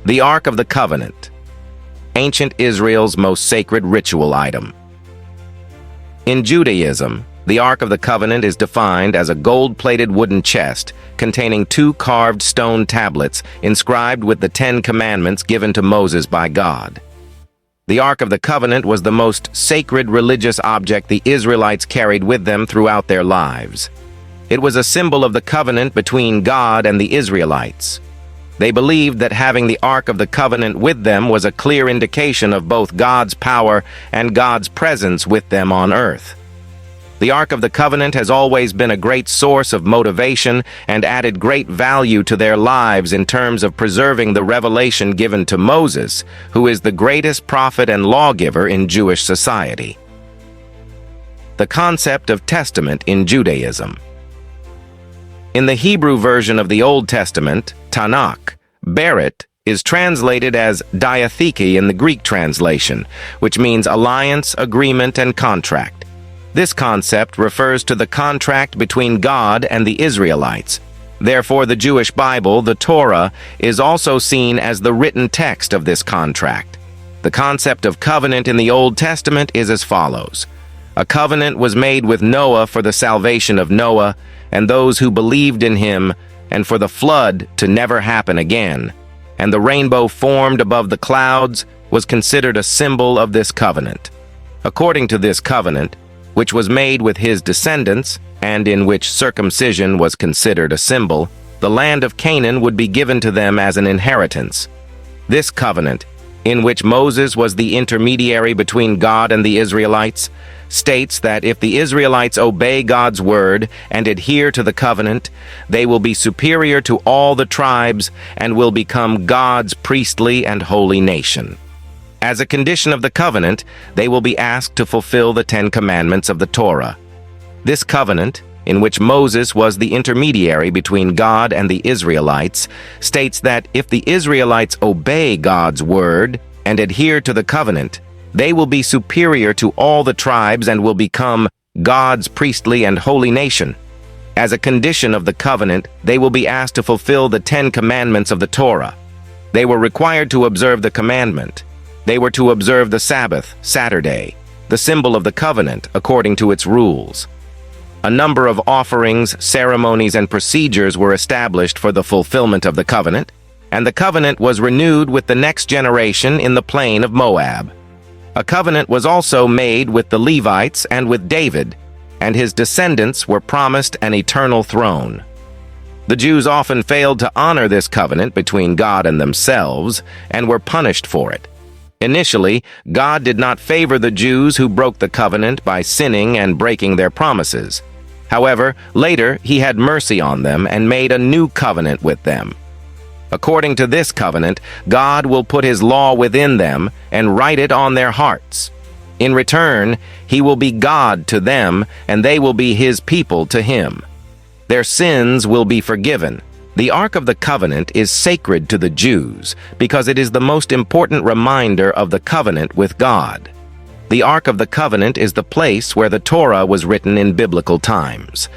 The Ark of the Covenant, ancient Israel's most sacred ritual item. In Judaism, the Ark of the Covenant is defined as a gold-plated wooden chest containing 2 carved stone tablets inscribed with the 10 Commandments given to Moses by God. The Ark of the Covenant was the most sacred religious object the Israelites carried with them throughout their lives. It was a symbol of the covenant between God and the Israelites. They believed that having the Ark of the Covenant with them was a clear indication of both God's power and God's presence with them on earth. The Ark of the Covenant has always been a great source of motivation and added great value to their lives in terms of preserving the revelation given to Moses, who is the greatest prophet and lawgiver in Jewish society. The concept of testament in Judaism. In the Hebrew version of the Old Testament, Tanakh, Berit is translated as diatheke in the Greek translation, which means alliance, agreement, and contract. This concept refers to the contract between God and the Israelites. Therefore, the Jewish Bible, the Torah, is also seen as the written text of this contract. The concept of covenant in the Old Testament is as follows. A covenant was made with Noah for the salvation of Noah and those who believed in him, and for the flood to never happen again. And the rainbow formed above the clouds was considered a symbol of this covenant. According to this covenant, which was made with his descendants, and in which circumcision was considered a symbol, the land of Canaan would be given to them as an inheritance. This covenant, in which Moses was the intermediary between God and the Israelites, states that if the Israelites obey God's word and adhere to the covenant, they will be superior to all the tribes and will become God's priestly and holy nation. As a condition of the covenant, they will be asked to fulfill the 10 Commandments of the Torah. This covenant, in which Moses was the intermediary between God and the Israelites, states that if the Israelites obey God's word and adhere to the covenant, they will be superior to all the tribes and will become God's priestly and holy nation. As a condition of the covenant, they will be asked to fulfill the 10 Commandments of the Torah. They were required to observe the commandment. They were to observe the Sabbath, Saturday, the symbol of the covenant, according to its rules. A number of offerings, ceremonies, and procedures were established for the fulfillment of the covenant, and the covenant was renewed with the next generation in the plain of Moab. A covenant was also made with the Levites and with David, and his descendants were promised an eternal throne. The Jews often failed to honor this covenant between God and themselves, and were punished for it. Initially, God did not favor the Jews who broke the covenant by sinning and breaking their promises. However, later he had mercy on them and made a new covenant with them. According to this covenant, God will put his law within them and write it on their hearts. In return, he will be God to them, and they will be his people to him. Their sins will be forgiven. The Ark of the Covenant is sacred to the Jews because it is the most important reminder of the covenant with God. The Ark of the Covenant is the place where the Torah was written in biblical times.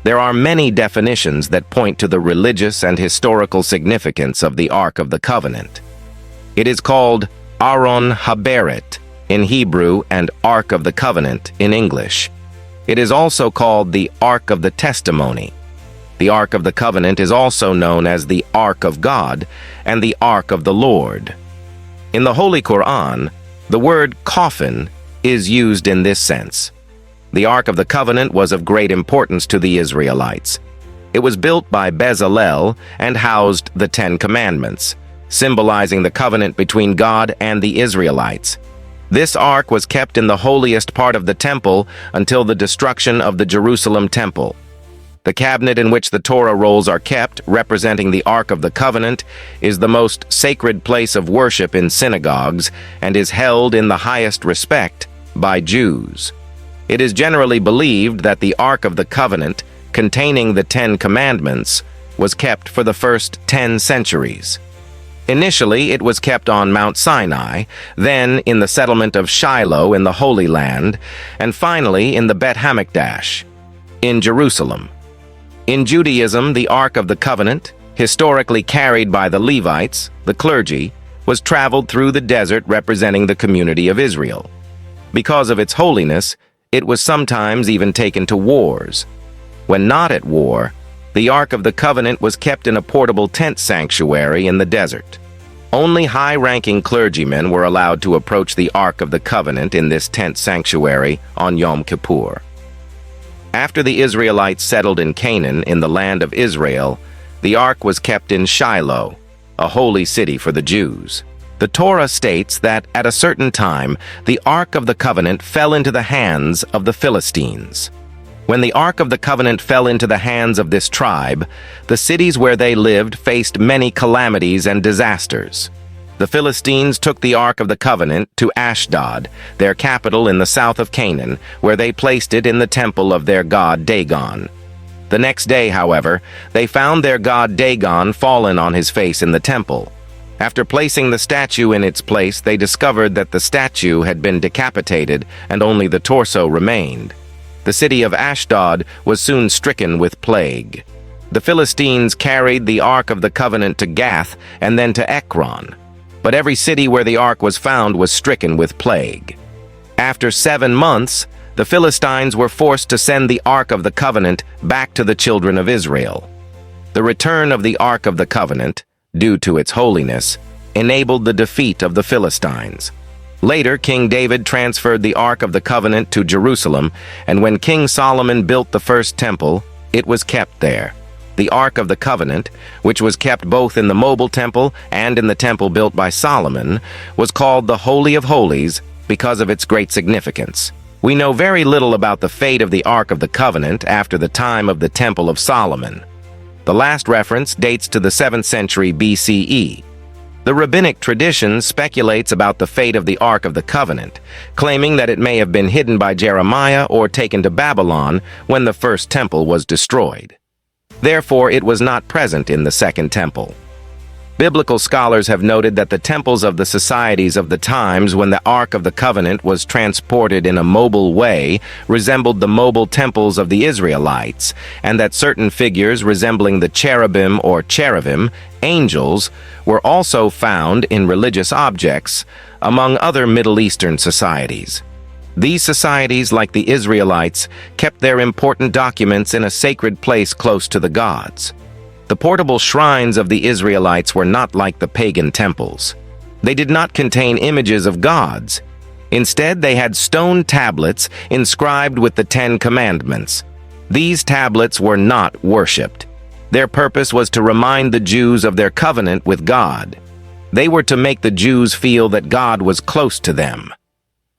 There are many definitions that point to the religious and historical significance of the Ark of the Covenant. It is called Aron HaBerit in Hebrew and Ark of the Covenant in English. It is also called the Ark of the Testimony. The Ark of the Covenant is also known as the Ark of God and the Ark of the Lord. In the Holy Quran, the word coffin is used in this sense. The Ark of the Covenant was of great importance to the Israelites. It was built by Bezalel and housed the 10 Commandments, symbolizing the covenant between God and the Israelites. This ark was kept in the holiest part of the temple until the destruction of the Jerusalem temple. The cabinet in which the Torah rolls are kept, representing the Ark of the Covenant, is the most sacred place of worship in synagogues and is held in the highest respect by Jews. It is generally believed that the Ark of the Covenant, containing the 10 Commandments, was kept for the first 10 centuries. Initially, it was kept on Mount Sinai, then in the settlement of Shiloh in the Holy Land, and finally in the Bet Hamikdash, in Jerusalem. In Judaism, the Ark of the Covenant, historically carried by the Levites, the clergy, was traveled through the desert representing the community of Israel. Because of its holiness, it was sometimes even taken to wars. When not at war, the Ark of the Covenant was kept in a portable tent sanctuary in the desert. Only high-ranking clergymen were allowed to approach the Ark of the Covenant in this tent sanctuary on Yom Kippur. After the Israelites settled in Canaan in the land of Israel, the Ark was kept in Shiloh, a holy city for the Jews. The Torah states that at a certain time, the Ark of the Covenant fell into the hands of the Philistines. When the Ark of the Covenant fell into the hands of this tribe, the cities where they lived faced many calamities and disasters. The Philistines took the Ark of the Covenant to Ashdod, their capital in the south of Canaan, where they placed it in the temple of their god Dagon. The next day, however, they found their god Dagon fallen on his face in the temple. After placing the statue in its place, they discovered that the statue had been decapitated and only the torso remained. The city of Ashdod was soon stricken with plague. The Philistines carried the Ark of the Covenant to Gath and then to Ekron. But every city where the Ark was found was stricken with plague. After 7 months, the Philistines were forced to send the Ark of the Covenant back to the children of Israel. The return of the Ark of the Covenant, due to its holiness, enabled the defeat of the Philistines. Later, King David transferred the Ark of the Covenant to Jerusalem, and when King Solomon built the first temple, it was kept there. The Ark of the Covenant, which was kept both in the mobile temple and in the temple built by Solomon, was called the Holy of Holies because of its great significance. We know very little about the fate of the Ark of the Covenant after the time of the Temple of Solomon. The last reference dates to the 7th century BCE. The rabbinic tradition speculates about the fate of the Ark of the Covenant, claiming that it may have been hidden by Jeremiah or taken to Babylon when the first temple was destroyed. Therefore, it was not present in the Second Temple. Biblical scholars have noted that the temples of the societies of the times when the Ark of the Covenant was transported in a mobile way resembled the mobile temples of the Israelites, and that certain figures resembling the cherubim or cherubim, angels, were also found in religious objects, among other Middle Eastern societies. These societies, like the Israelites, kept their important documents in a sacred place close to the gods. The portable shrines of the Israelites were not like the pagan temples. They did not contain images of gods. Instead, they had stone tablets inscribed with the 10 Commandments. These tablets were not worshipped. Their purpose was to remind the Jews of their covenant with God. They were to make the Jews feel that God was close to them.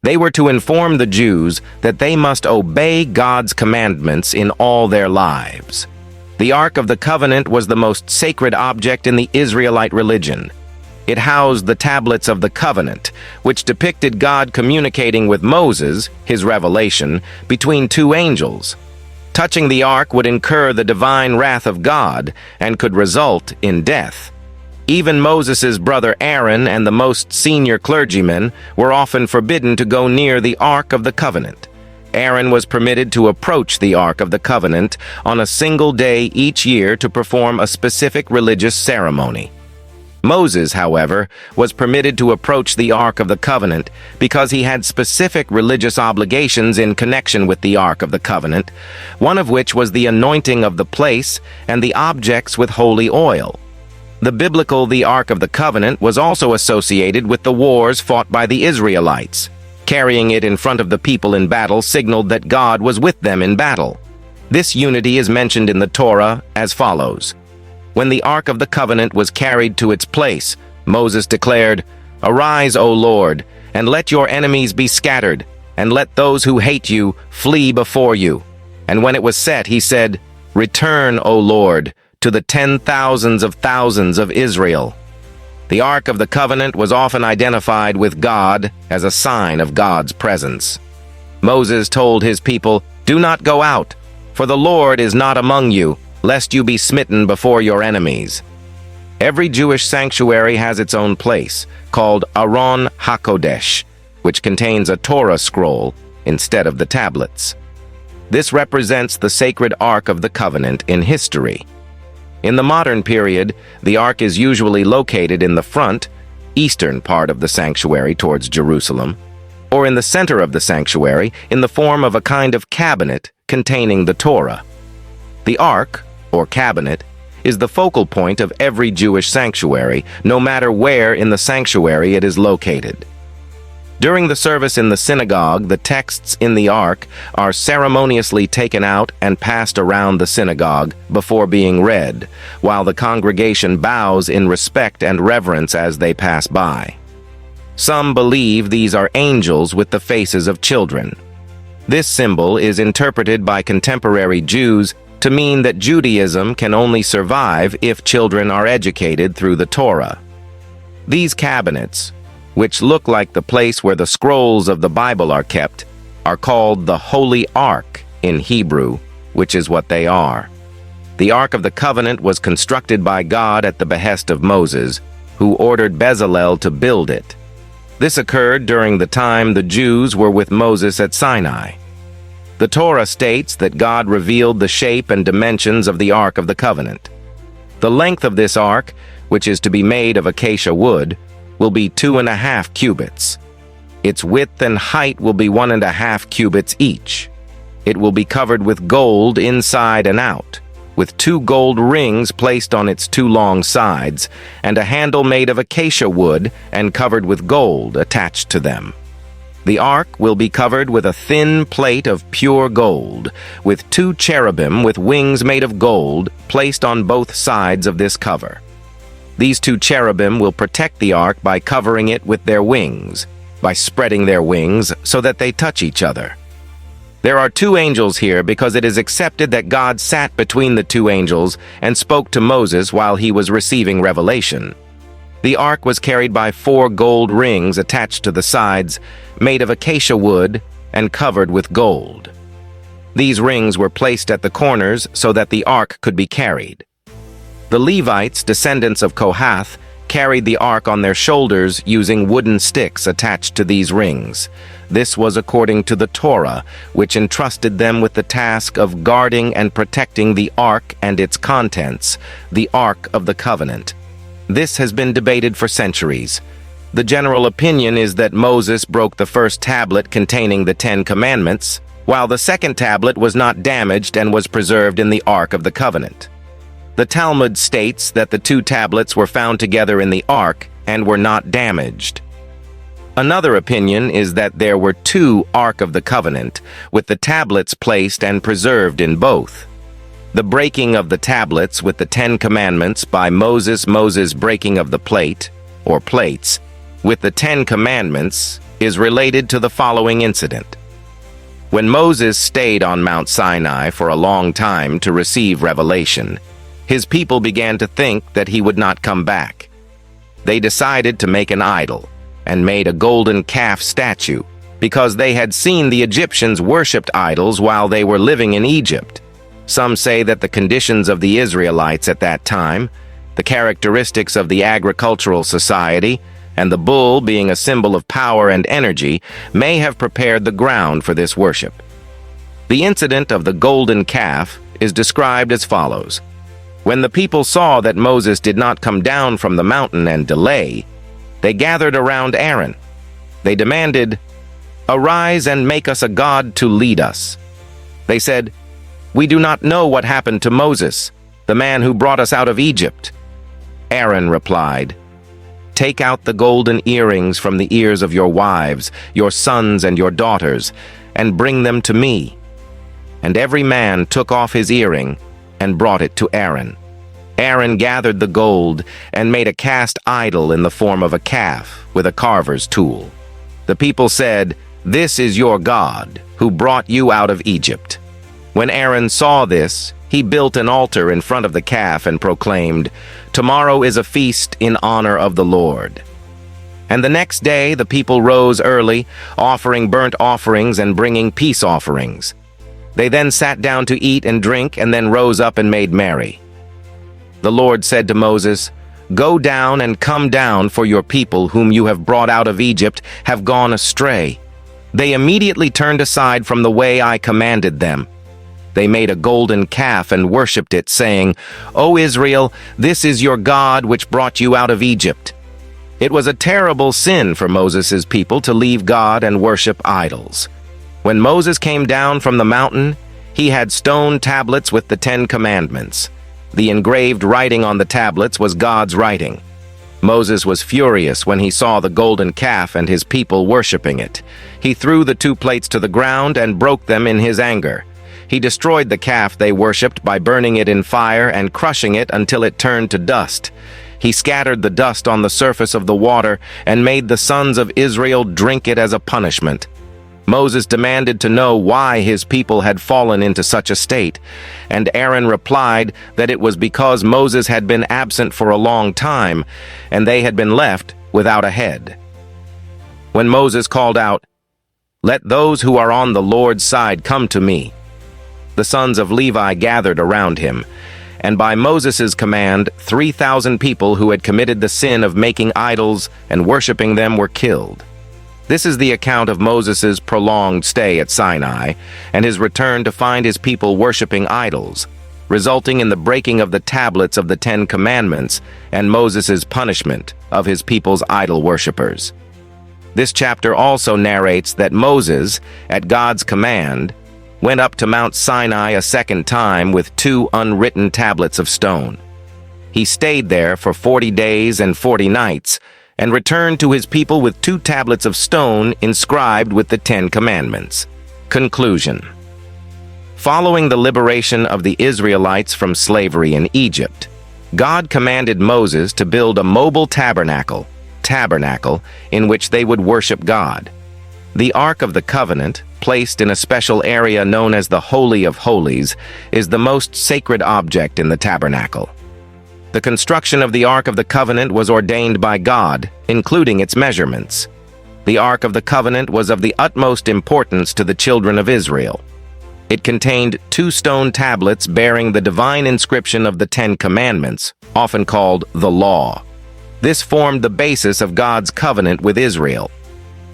They were to inform the Jews that they must obey God's commandments in all their lives. The Ark of the Covenant was the most sacred object in the Israelite religion. It housed the tablets of the covenant, which depicted God communicating with Moses, his revelation, between 2 angels. Touching the ark would incur the divine wrath of God and could result in death. Even Moses' brother Aaron and the most senior clergymen were often forbidden to go near the Ark of the Covenant. Aaron was permitted to approach the Ark of the Covenant on a single day each year to perform a specific religious ceremony. Moses, however, was permitted to approach the Ark of the Covenant because he had specific religious obligations in connection with the Ark of the Covenant, one of which was the anointing of the place and the objects with holy oil. The Ark of the Covenant was also associated with the wars fought by the Israelites. Carrying it in front of the people in battle signaled that God was with them in battle. This unity is mentioned in the Torah as follows. When the Ark of the Covenant was carried to its place, Moses declared, "Arise, O Lord, and let your enemies be scattered, and let those who hate you flee before you." And when it was set, he said, "Return, O Lord, to the 10,000s of thousands of Israel." The Ark of the Covenant was often identified with God as a sign of God's presence. Moses told his people, "Do not go out, for the Lord is not among you, lest you be smitten before your enemies." Every Jewish sanctuary has its own place, called Aron HaKodesh, which contains a Torah scroll instead of the tablets. This represents the sacred Ark of the Covenant in history. In the modern period, the Ark is usually located in the front, eastern part of the sanctuary towards Jerusalem, or in the center of the sanctuary in the form of a kind of cabinet containing the Torah. The ark, or cabinet, is the focal point of every Jewish sanctuary, no matter where in the sanctuary it is located. During the service in the synagogue, the texts in the ark are ceremoniously taken out and passed around the synagogue before being read, while the congregation bows in respect and reverence as they pass by. Some believe these are angels with the faces of children. This symbol is interpreted by contemporary Jews to mean that Judaism can only survive if children are educated through the Torah. These cabinets, which look like the place where the scrolls of the Bible are kept, are called the Holy Ark in Hebrew, which is what they are. The Ark of the Covenant was constructed by God at the behest of Moses, who ordered Bezalel to build it. This occurred during the time the Jews were with Moses at Sinai. The Torah states that God revealed the shape and dimensions of the Ark of the Covenant. The length of this ark, which is to be made of acacia wood, will be 2.5 cubits. Its width and height will be 1.5 cubits each. It will be covered with gold inside and out, with 2 gold rings placed on its 2 long sides, and a handle made of acacia wood and covered with gold attached to them. The ark will be covered with a thin plate of pure gold, with 2 cherubim with wings made of gold placed on both sides of this cover. These 2 cherubim will protect the ark by covering it with their wings, by spreading their wings so that they touch each other. There are 2 angels here because it is accepted that God sat between the 2 angels and spoke to Moses while he was receiving revelation. The ark was carried by 4 gold rings attached to the sides, made of acacia wood and covered with gold. These rings were placed at the corners so that the ark could be carried. The Levites, descendants of Kohath, carried the ark on their shoulders using wooden sticks attached to these rings. This was according to the Torah, which entrusted them with the task of guarding and protecting the ark and its contents, the Ark of the Covenant. This has been debated for centuries. The general opinion is that Moses broke the first tablet containing the 10 Commandments, while the second tablet was not damaged and was preserved in the Ark of the Covenant. The Talmud states that the 2 tablets were found together in the ark and were not damaged. Another opinion is that there were 2 Ark of the Covenant, with the tablets placed and preserved in both. The breaking of the tablets with the 10 Commandments by Moses' breaking of the plate, or plates, with the 10 Commandments is related to the following incident. When Moses stayed on Mount Sinai for a long time to receive revelation, his people began to think that he would not come back. They decided to make an idol and made a golden calf statue because they had seen the Egyptians worshipped idols while they were living in Egypt. Some say that the conditions of the Israelites at that time, the characteristics of the agricultural society, and the bull being a symbol of power and energy may have prepared the ground for this worship. The incident of the golden calf is described as follows. When the people saw that Moses did not come down from the mountain and delay, they gathered around Aaron. They demanded, "Arise and make us a god to lead us." They said, "We do not know what happened to Moses, the man who brought us out of Egypt." Aaron replied, "Take out the golden earrings from the ears of your wives, your sons and your daughters, and bring them to me." And every man took off his earring and brought it to Aaron. Aaron gathered the gold and made a cast idol in the form of a calf with a carver's tool. The people said, "This is your God, who brought you out of Egypt." When Aaron saw this, he built an altar in front of the calf and proclaimed, "Tomorrow is a feast in honor of the Lord." And the next day the people rose early, offering burnt offerings and bringing peace offerings. They then sat down to eat and drink and then rose up and made merry. The Lord said to Moses, "Go down and come down, for your people whom you have brought out of Egypt have gone astray." They immediately turned aside from the way I commanded them. They made a golden calf and worshipped it, saying, "O Israel, this is your God which brought you out of Egypt." It was a terrible sin for Moses' people to leave God and worship idols. When Moses came down from the mountain, he had stone tablets with the 10 Commandments. The engraved writing on the tablets was God's writing. Moses was furious when he saw the golden calf and his people worshiping it. He threw the 2 plates to the ground and broke them in his anger. He destroyed the calf they worshipped by burning it in fire and crushing it until it turned to dust. He scattered the dust on the surface of the water and made the sons of Israel drink it as a punishment. Moses demanded to know why his people had fallen into such a state, and Aaron replied that it was because Moses had been absent for a long time, and they had been left without a head. When Moses called out, "Let those who are on the Lord's side come to me," the sons of Levi gathered around him, and by Moses' command, 3,000 people who had committed the sin of making idols and worshiping them were killed. This is the account of Moses' prolonged stay at Sinai and his return to find his people worshiping idols, resulting in the breaking of the tablets of the 10 Commandments and Moses' punishment of his people's idol worshippers. This chapter also narrates that Moses, at God's command, went up to Mount Sinai a second time with 2 unwritten tablets of stone. He stayed there for 40 days and 40 nights and returned to his people with 2 tablets of stone inscribed with the 10 Commandments. Conclusion. Following the liberation of the Israelites from slavery in Egypt, God commanded Moses to build a mobile tabernacle in which they would worship God. The Ark of the Covenant, placed in a special area known as the Holy of Holies, is the most sacred object in the tabernacle. The construction of the Ark of the Covenant was ordained by God, including its measurements. The Ark of the Covenant was of the utmost importance to the children of Israel. It contained 2 stone tablets bearing the divine inscription of the 10 Commandments, often called the Law. This formed the basis of God's covenant with Israel.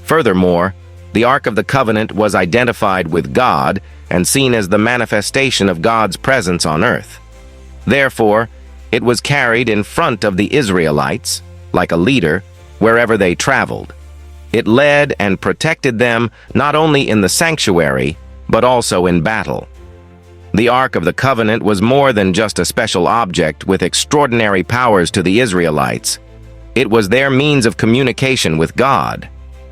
Furthermore, the Ark of the Covenant was identified with God and seen as the manifestation of God's presence on earth. Therefore, it was carried in front of the Israelites, like a leader, wherever they traveled. It led and protected them not only in the sanctuary, but also in battle. The Ark of the Covenant was more than just a special object with extraordinary powers to the Israelites. It was their means of communication with God.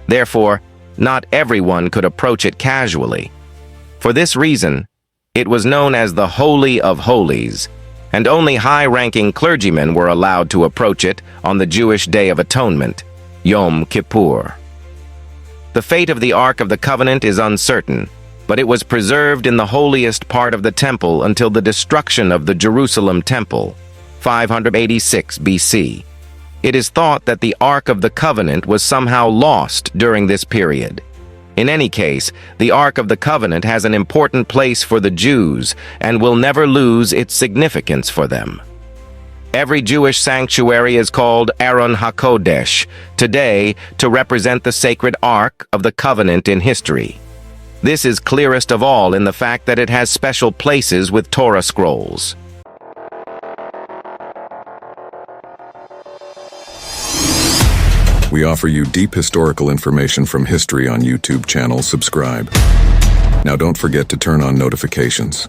Therefore, not everyone could approach it casually. For this reason, it was known as the Holy of Holies, and only high-ranking clergymen were allowed to approach it on the Jewish Day of Atonement, Yom Kippur. The fate of the Ark of the Covenant is uncertain, but it was preserved in the holiest part of the temple until the destruction of the Jerusalem Temple, 586 BC. It is thought that the Ark of the Covenant was somehow lost during this period. In any case, the Ark of the Covenant has an important place for the Jews and will never lose its significance for them. Every Jewish sanctuary is called Aron HaKodesh today to represent the sacred Ark of the Covenant in history. This is clearest of all in the fact that it has special places with Torah scrolls. We offer you deep historical information from history on YouTube channel. Subscribe. Now don't forget to turn on notifications.